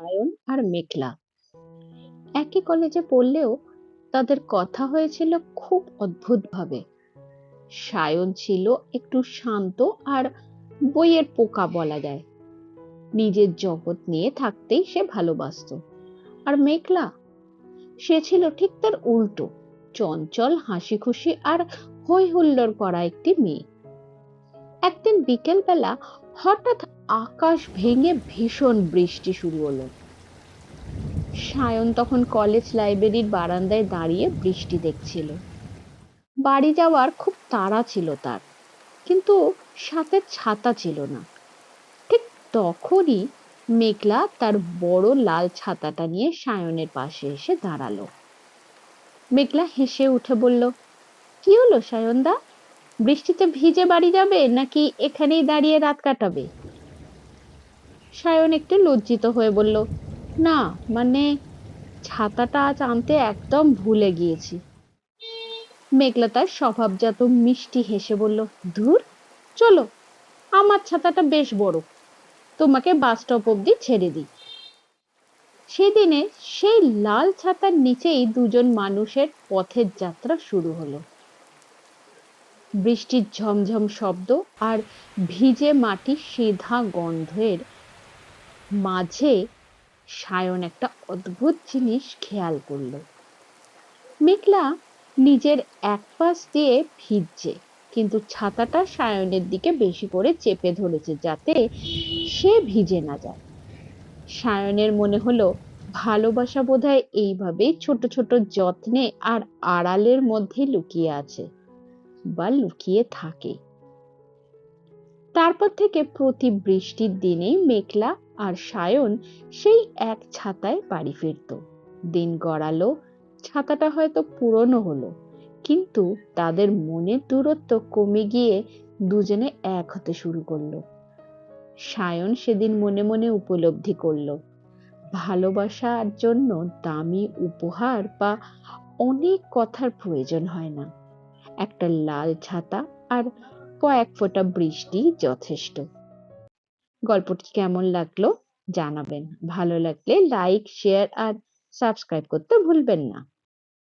সায়ন আর মেঘলা একই কলেজে পড়লেও তাদের কথা হয়েছিল খুব অদ্ভুত ভাবে। সায়ন ছিল একটু শান্ত আর বইয়ের পোকা বলা যায়, নিজের জগৎ নিয়ে থাকতেই সে ভালোবাসতো। আর মেঘলা, সে ছিল ঠিক তার উল্টো, চঞ্চল, হাসি খুশি আর হই হুল্লোড় করা একটি মেয়ে। একদিন বিকেল বেলা হঠাৎ আকাশ ভেঙে ভীষণ বৃষ্টি শুরু হলো। সায়ন তখন কলেজ লাইব্রেরির বারান্দায় দাঁড়িয়ে বৃষ্টি দেখছিল। বাড়ি যাওয়ার খুব তাড়া ছিল তার, কিন্তু সাথে ছাতা ছিল না। ঠিক তখনই মেঘলা তার বড় লাল ছাতাটা নিয়ে সায়নের পাশে এসে দাঁড়ালো। মেঘলা হেসে উঠে বলল, কি হলো সায়নদা, বৃষ্টিতে ভিজে বাড়ি যাবে নাকি এখানেই দাঁড়িয়ে রাত কাটাবে? সায়ন একটু লজ্জিত হয়ে বলল, না, মানে ছাতাটা আজ আনতে একদম ভুলে গিয়েছি। মেঘলা তার স্বভাবজাত মিষ্টি হেসে বলল, ধুর, চলো, আমার ছাতাটা বেশ বড়, তোমাকে বাস স্টপ অব্দি ছেড়ে দিই। সেদিনে সেই লাল ছাতার নিচেই দুজন মানুষের পথের যাত্রা শুরু হলো। বৃষ্টির ঝমঝম শব্দ আর ভিজে মাটির সেধা গন্ধের মাঝে সায়ন একটা অদ্ভুত জিনিস খেয়াল করলো। মেঘলা নিজের এক পাশ দিয়ে ভিজছে, কিন্তু ছাতাটা সায়নের দিকে বেশি করে চেপে ধরেছে যাতে সে ভিজে না যায়। সায়নের মনে হলো, ভালোবাসা বোধহয় এইভাবেই ছোট ছোট যত্নে আর আড়ালের মধ্যে লুকিয়ে আছে বা লুকিয়ে থাকে। তারপর থেকে প্রতি বৃষ্টির দিনেই মেঘলা আর সায়ন সেই এক ছাতায় বাড়ি ফিরত। দিন গড়ালো, ছাতাটা হয়তো পুরনো হলো, কিন্তু তাদের মনের দূরত্ব কমে গিয়ে দুজনে এক হতে শুরু করলো। সায়ন সেদিন মনে মনে উপলব্ধি করলো, ভালোবাসার জন্য দামি উপহার বা অনেক কথার প্রয়োজন হয় না, একটা লাল ছাতা আর কয়েক ফোঁটা বৃষ্টি যথেষ্ট। গল্পটি কেমন লাগলো জানাবেন। ভালো লাগলে লাইক, শেয়ার আর সাবস্ক্রাইব করতে ভুলবেন না।